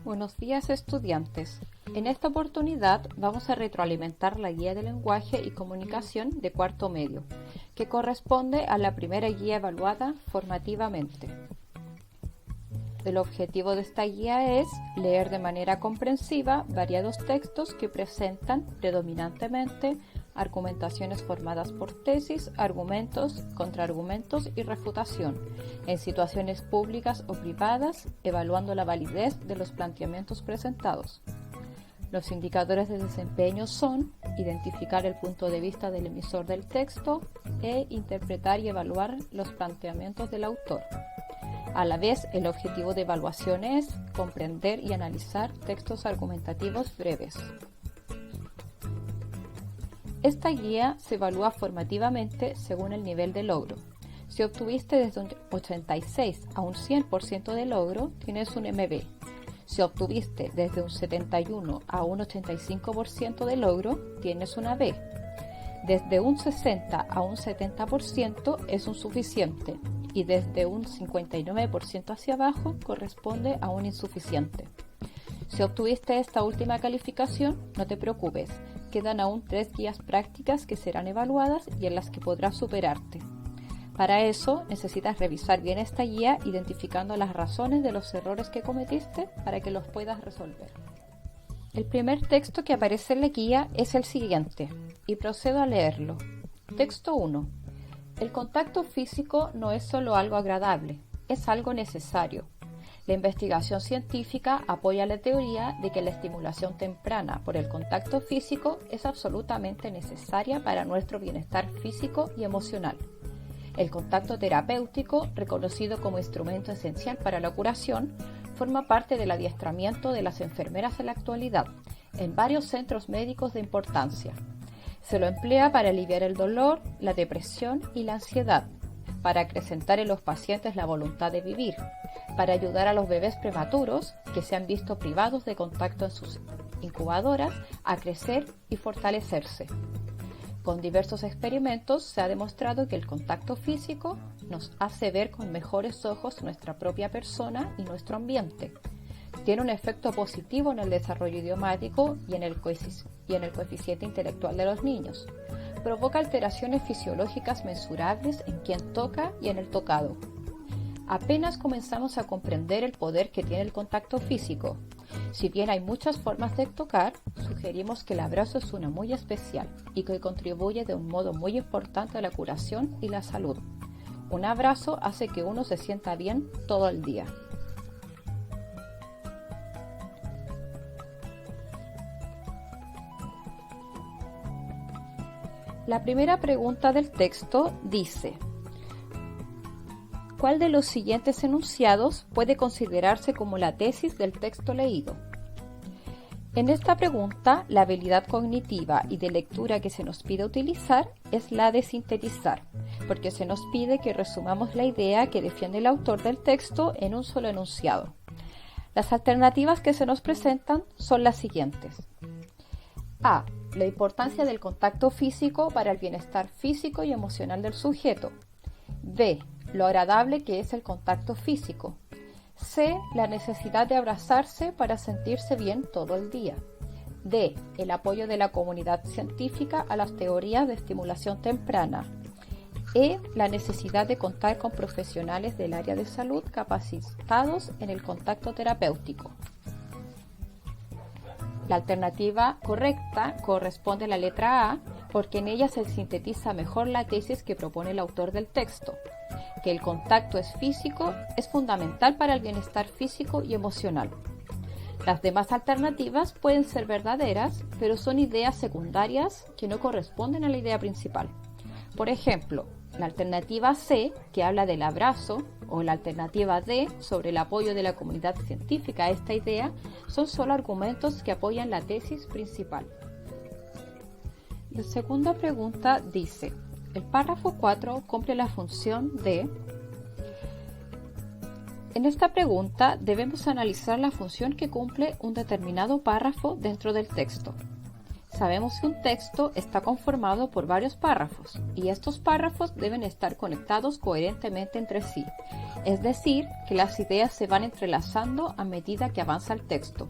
Buenos días, estudiantes. En esta oportunidad vamos a retroalimentar la guía de lenguaje y comunicación de cuarto medio, que corresponde a la primera guía evaluada formativamente. El objetivo de esta guía es leer de manera comprensiva variados textos que presentan predominantemente argumentaciones formadas por tesis, argumentos, contraargumentos y refutación, en situaciones públicas o privadas, evaluando la validez de los planteamientos presentados. Los indicadores de desempeño son identificar el punto de vista del emisor del texto e interpretar y evaluar los planteamientos del autor. A la vez, el objetivo de evaluación es comprender y analizar textos argumentativos breves. Esta guía se evalúa formativamente según el nivel de logro. Si obtuviste desde un 86 a un 100% de logro, tienes un MB. Si obtuviste desde un 71 a un 85% de logro, tienes una B. Desde un 60 a un 70% es un suficiente y desde un 59% hacia abajo corresponde a un insuficiente. Si obtuviste esta última calificación, no te preocupes. Quedan aún 3 guías prácticas que serán evaluadas y en las que podrás superarte. Para eso necesitas revisar bien esta guía identificando las razones de los errores que cometiste para que los puedas resolver. El primer texto que aparece en la guía es el siguiente y procedo a leerlo. Texto 1. El contacto físico no es solo algo agradable, es algo necesario. La investigación científica apoya la teoría de que la estimulación temprana por el contacto físico es absolutamente necesaria para nuestro bienestar físico y emocional. El contacto terapéutico, reconocido como instrumento esencial para la curación, forma parte del adiestramiento de las enfermeras en la actualidad, en varios centros médicos de importancia. Se lo emplea para aliviar el dolor, la depresión y la ansiedad, para acrecentar en los pacientes la voluntad de vivir, para ayudar a los bebés prematuros que se han visto privados de contacto en sus incubadoras a crecer y fortalecerse. Con diversos experimentos se ha demostrado que el contacto físico nos hace ver con mejores ojos nuestra propia persona y nuestro ambiente. Tiene un efecto positivo en el desarrollo idiomático y en el coeficiente intelectual de los niños. Provoca alteraciones fisiológicas mensurables en quien toca y en el tocado. Apenas comenzamos a comprender el poder que tiene el contacto físico. Si bien hay muchas formas de tocar, sugerimos que el abrazo es una muy especial y que contribuye de un modo muy importante a la curación y la salud. Un abrazo hace que uno se sienta bien todo el día. La primera pregunta del texto dice: ¿cuál de los siguientes enunciados puede considerarse como la tesis del texto leído? En esta pregunta, la habilidad cognitiva y de lectura que se nos pide utilizar es la de sintetizar, porque se nos pide que resumamos la idea que defiende el autor del texto en un solo enunciado. Las alternativas que se nos presentan son las siguientes. A. La importancia del contacto físico para el bienestar físico y emocional del sujeto. B. Lo agradable que es el contacto físico. C. La necesidad de abrazarse para sentirse bien todo el día. D. El apoyo de la comunidad científica a las teorías de estimulación temprana. E. La necesidad de contar con profesionales del área de salud capacitados en el contacto terapéutico. La alternativa correcta corresponde a la letra A, porque en ella se sintetiza mejor la tesis que propone el autor del texto, que el contacto físico es fundamental para el bienestar físico y emocional. Las demás alternativas pueden ser verdaderas, pero son ideas secundarias que no corresponden a la idea principal. Por ejemplo, la alternativa C, que habla del abrazo, o la alternativa D, sobre el apoyo de la comunidad científica a esta idea, son solo argumentos que apoyan la tesis principal. La segunda pregunta dice: el párrafo 4 cumple la función de... En esta pregunta debemos analizar la función que cumple un determinado párrafo dentro del texto. sabemos que un texto está conformado por varios párrafos y estos párrafos deben estar conectados coherentemente entre sí, es decir, que las ideas se van entrelazando a medida que avanza el texto.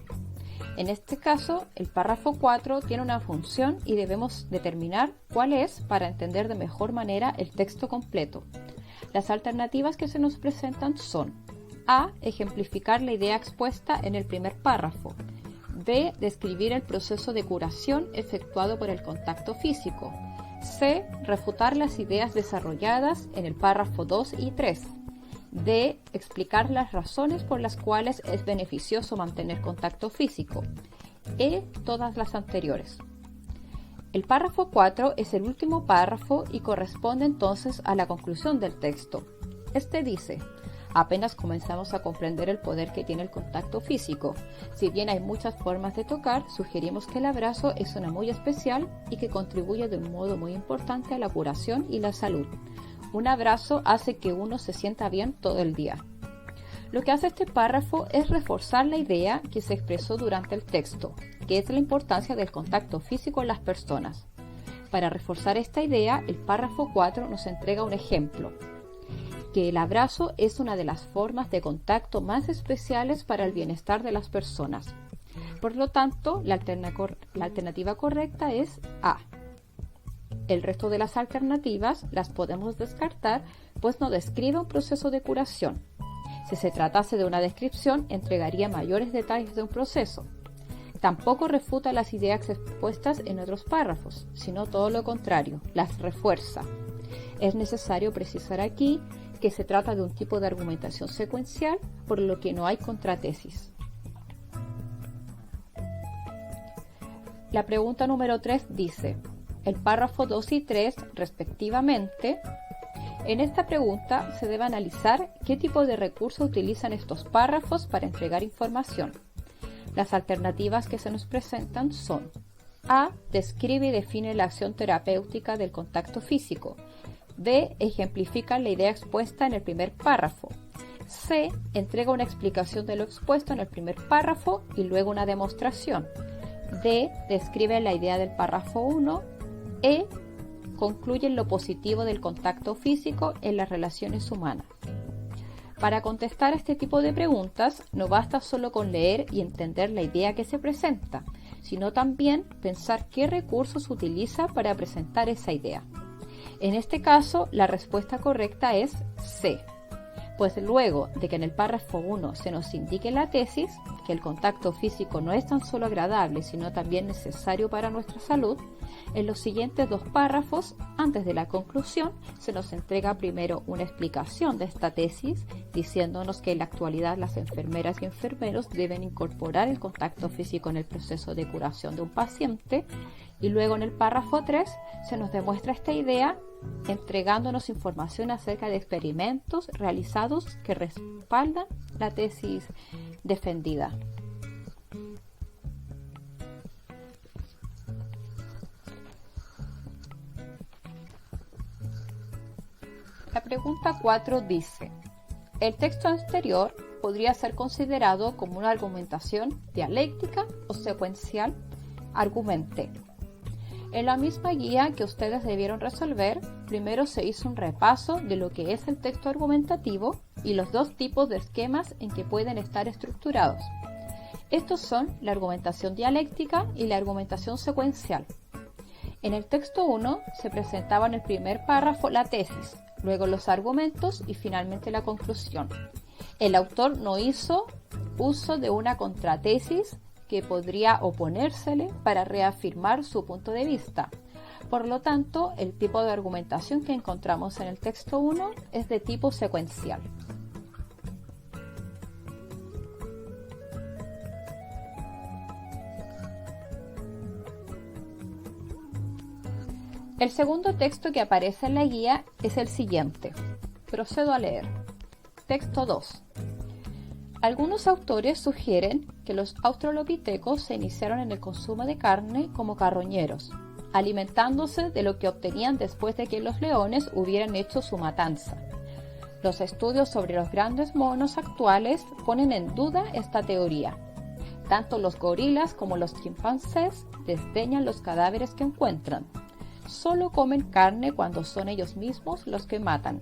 En este caso, el párrafo 4 tiene una función y debemos determinar cuál es para entender de mejor manera el texto completo. Las alternativas que se nos presentan son: A. Ejemplificar la idea expuesta en el primer párrafo. B. Describir el proceso de curación efectuado por el contacto físico. C. Refutar las ideas desarrolladas en el párrafo 2 y 3. D. Explicar las razones por las cuales es beneficioso mantener contacto físico. E. Todas las anteriores. El párrafo 4 es el último párrafo y corresponde entonces a la conclusión del texto. Este dice: apenas comenzamos a comprender el poder que tiene el contacto físico. Si bien hay muchas formas de tocar, sugerimos que el abrazo es una muy especial y que contribuye de un modo muy importante a la curación y la salud. Un abrazo hace que uno se sienta bien todo el día. Lo que hace este párrafo es reforzar la idea que se expresó durante el texto, que es la importancia del contacto físico en las personas. Para reforzar esta idea, el párrafo 4 nos entrega un ejemplo: que el abrazo es una de las formas de contacto más especiales para el bienestar de las personas. Por lo tanto, la alternativa correcta es A. El resto de las alternativas las podemos descartar, pues no describe un proceso de curación. Si se tratase de una descripción, entregaría mayores detalles de un proceso. Tampoco refuta las ideas expuestas en otros párrafos, sino todo lo contrario, las refuerza. Es necesario precisar aquí que se trata de un tipo de argumentación secuencial, por lo que no hay contratesis. La pregunta número 3 dice: el párrafo 2 y 3, respectivamente. En esta pregunta se debe analizar qué tipo de recurso utilizan estos párrafos para entregar información. Las alternativas que se nos presentan son: A. Describe y define la acción terapéutica del contacto físico. B. Ejemplifica la idea expuesta en el primer párrafo. C. Entrega una explicación de lo expuesto en el primer párrafo y luego una demostración. D. Describe la idea del párrafo 1. E. Concluye en lo positivo del contacto físico en las relaciones humanas. Para contestar a este tipo de preguntas, no basta solo con leer y entender la idea que se presenta, sino también pensar qué recursos utiliza para presentar esa idea. En este caso, la respuesta correcta es C, pues luego de que en el párrafo 1 se nos indique la tesis, que el contacto físico no es tan solo agradable, sino también necesario para nuestra salud, en los siguientes dos párrafos, antes de la conclusión, se nos entrega primero una explicación de esta tesis, diciéndonos que en la actualidad las enfermeras y enfermeros deben incorporar el contacto físico en el proceso de curación de un paciente, y luego en el párrafo 3 se nos demuestra esta idea entregándonos información acerca de experimentos realizados que respaldan la tesis defendida. La pregunta 4 dice: el texto anterior podría ser considerado como una argumentación dialéctica o secuencial. Argumente. En la misma guía que ustedes debieron resolver, primero se hizo un repaso de lo que es el texto argumentativo y los dos tipos de esquemas en que pueden estar estructurados. Estos son la argumentación dialéctica y la argumentación secuencial. En el texto 1 se presentaba en el primer párrafo la tesis, luego los argumentos y finalmente la conclusión. El autor no hizo uso de una contratesis que podría oponérsele para reafirmar su punto de vista. Por lo tanto, el tipo de argumentación que encontramos en el texto 1 es de tipo secuencial. El segundo texto que aparece en la guía es el siguiente. Procedo a leer. Texto 2. Algunos autores sugieren que los australopitecos se iniciaron en el consumo de carne como carroñeros, alimentándose de lo que obtenían después de que los leones hubieran hecho su matanza. Los estudios sobre los grandes monos actuales ponen en duda esta teoría. Tanto los gorilas como los chimpancés desdeñan los cadáveres que encuentran. Solo comen carne cuando son ellos mismos los que matan.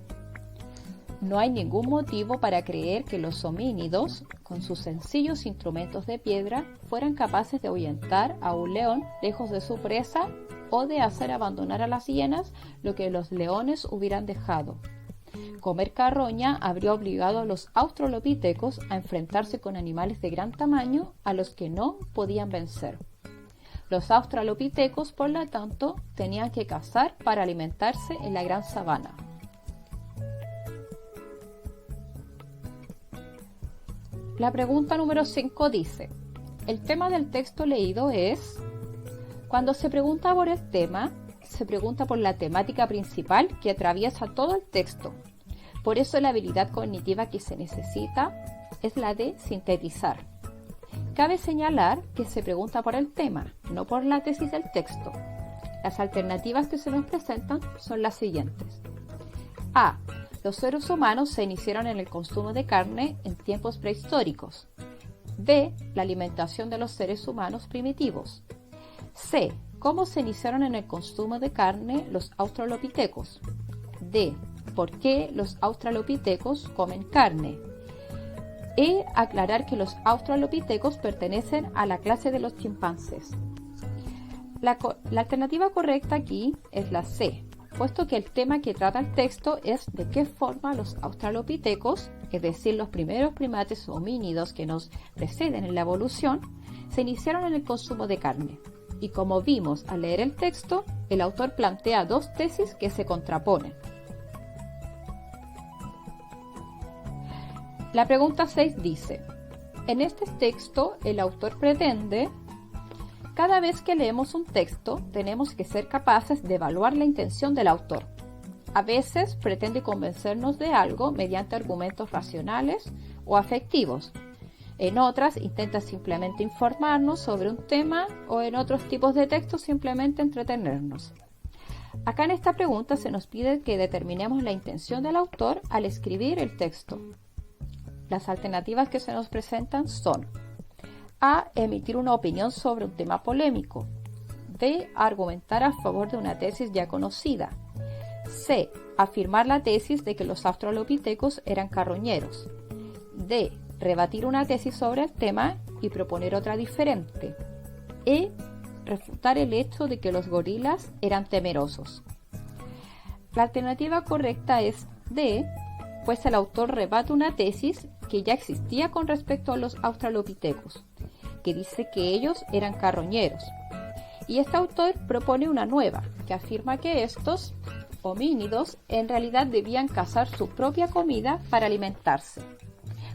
No hay ningún motivo para creer que los homínidos, con sus sencillos instrumentos de piedra, fueran capaces de ahuyentar a un león lejos de su presa o de hacer abandonar a las hienas lo que los leones hubieran dejado. Comer carroña habría obligado a los australopithecus a enfrentarse con animales de gran tamaño a los que no podían vencer. Los australopithecus, por lo tanto, tenían que cazar para alimentarse en la gran sabana. La pregunta número 5 dice: el tema del texto leído es... Cuando se pregunta por el tema, se pregunta por la temática principal que atraviesa todo el texto. Por eso la habilidad cognitiva que se necesita es la de sintetizar. Cabe señalar que se pregunta por el tema, no por la tesis del texto. Las alternativas que se nos presentan son las siguientes. A. Los seres humanos se iniciaron en el consumo de carne en tiempos prehistóricos. B. La alimentación de los seres humanos primitivos. C. ¿Cómo se iniciaron en el consumo de carne los australopithecus? D. ¿Por qué los australopithecus comen carne? E. Aclarar que los australopithecus pertenecen a la clase de los chimpancés. La alternativa correcta aquí es la C, puesto que el tema que trata el texto es de qué forma los australopithecus, es decir, los primeros primates homínidos que nos preceden en la evolución, se iniciaron en el consumo de carne. Y como vimos al leer el texto, el autor plantea dos tesis que se contraponen. La pregunta 6 dice: en este texto el autor pretende... Cada vez que leemos un texto, tenemos que ser capaces de evaluar la intención del autor. A veces pretende convencernos de algo mediante argumentos racionales o afectivos. En otras intenta simplemente informarnos sobre un tema o en otros tipos de textos simplemente entretenernos. Acá en esta pregunta se nos pide que determinemos la intención del autor al escribir el texto. Las alternativas que se nos presentan son: A. Emitir una opinión sobre un tema polémico. B. Argumentar a favor de una tesis ya conocida. C. Afirmar la tesis de que los australopithecus eran carroñeros. D. Rebatir una tesis sobre el tema y proponer otra diferente. E. Refutar el hecho de que los gorilas eran temerosos. La alternativa correcta es D, pues el autor rebate una tesis que ya existía con respecto a los australopithecus, que dice que ellos eran carroñeros. Y este autor propone una nueva, que afirma que estos homínidos en realidad debían cazar su propia comida para alimentarse.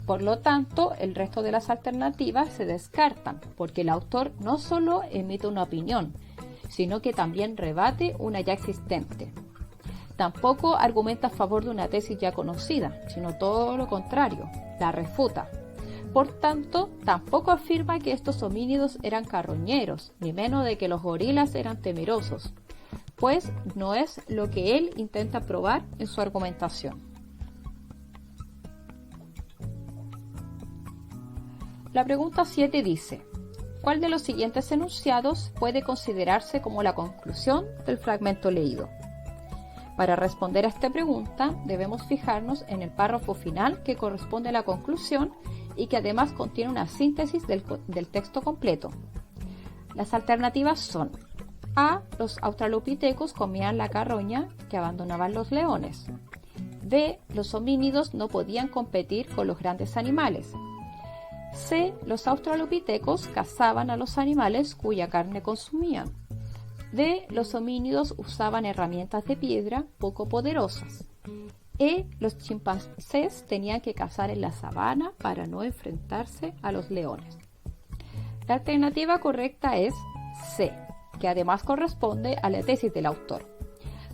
Por lo tanto, el resto de las alternativas se descartan, porque el autor no solo emite una opinión, sino que también rebate una ya existente. Tampoco argumenta a favor de una tesis ya conocida, sino todo lo contrario, la refuta. Por tanto, tampoco afirma que estos homínidos eran carroñeros, ni menos de que los gorilas eran temerosos, pues no es lo que él intenta probar en su argumentación. La pregunta 7 dice: ¿cuál de los siguientes enunciados puede considerarse como la conclusión del fragmento leído? Para responder a esta pregunta, debemos fijarnos en el párrafo final que corresponde a la conclusión y que además contiene una síntesis del texto completo. Las alternativas son: A. Los australopithecus comían la carroña que abandonaban los leones. B. Los homínidos no podían competir con los grandes animales. C. Los australopithecus cazaban a los animales cuya carne consumían. D. Los homínidos usaban herramientas de piedra poco poderosas. E. Los chimpancés tenían que cazar en la sabana para no enfrentarse a los leones. La alternativa correcta es C, que además corresponde a la tesis del autor.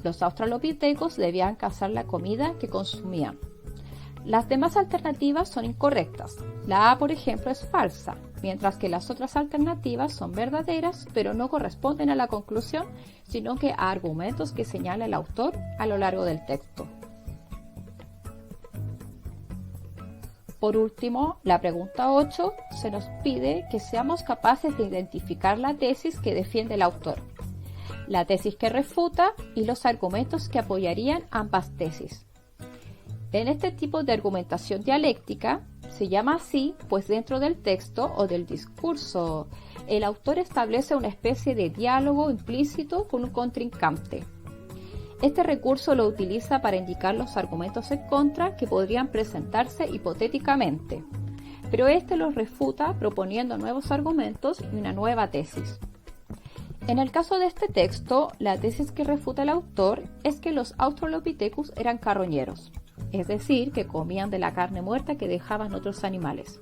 Los australopithecus debían cazar la comida que consumían. Las demás alternativas son incorrectas. La A, por ejemplo, es falsa, mientras que las otras alternativas son verdaderas, pero no corresponden a la conclusión, sino que a argumentos que señala el autor a lo largo del texto. por último, la pregunta 8 se nos pide que seamos capaces de identificar la tesis que defiende el autor, la tesis que refuta y los argumentos que apoyarían ambas tesis. En este tipo de argumentación dialéctica se llama así, pues dentro del texto o del discurso, el autor establece una especie de diálogo implícito con un contrincante. Este recurso lo utiliza para indicar los argumentos en contra que podrían presentarse hipotéticamente, pero este los refuta proponiendo nuevos argumentos y una nueva tesis. En el caso de este texto, la tesis que refuta el autor es que los Australopithecus eran carroñeros, es decir, que comían de la carne muerta que dejaban otros animales.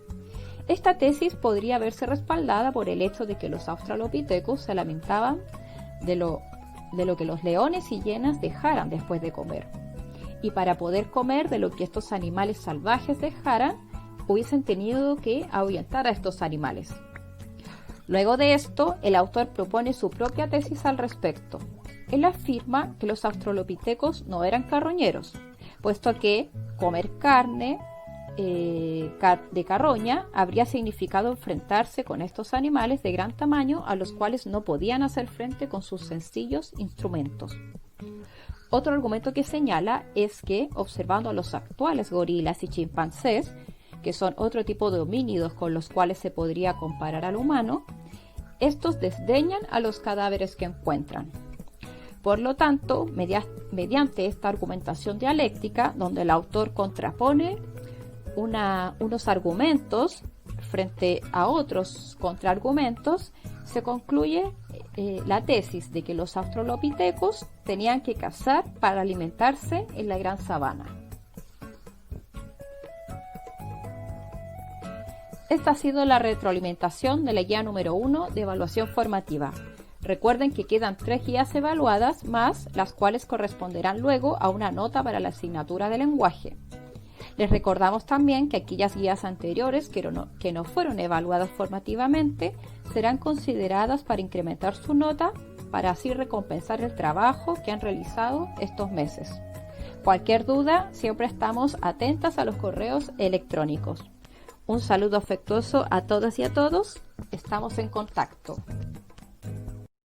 Esta tesis podría verse respaldada por el hecho de que los Australopithecus se alimentaban de lo que los leones y hienas dejaran después de comer. Y para poder comer de lo que estos animales salvajes dejaran, hubiesen tenido que ahuyentar a estos animales. Luego de esto, el autor propone su propia tesis al respecto. Él afirma que los Australopithecus no eran carroñeros, puesto que comer carne de carroña habría significado enfrentarse con estos animales de gran tamaño a los cuales no podían hacer frente con sus sencillos instrumentos. Otro argumento que señala es que, observando a los actuales gorilas y chimpancés, que son otro tipo de homínidos con los cuales se podría comparar al humano, estos desdeñan a los cadáveres que encuentran. Por lo tanto, mediante esta argumentación dialéctica, donde el autor contrapone unos argumentos frente a otros contraargumentos, se concluye la tesis de que los Australopithecus tenían que cazar para alimentarse en la gran sabana. Esta ha sido la retroalimentación de la guía número 1 de evaluación formativa. Recuerden que quedan 3 guías evaluadas más, las cuales corresponderán luego a una nota para la asignatura de lenguaje. Les recordamos también que aquellas guías anteriores que no fueron evaluadas formativamente serán consideradas para incrementar su nota, para así recompensar el trabajo que han realizado estos meses. Cualquier duda, siempre estamos atentas a los correos electrónicos. Un saludo afectuoso a todas y a todos. Estamos en contacto.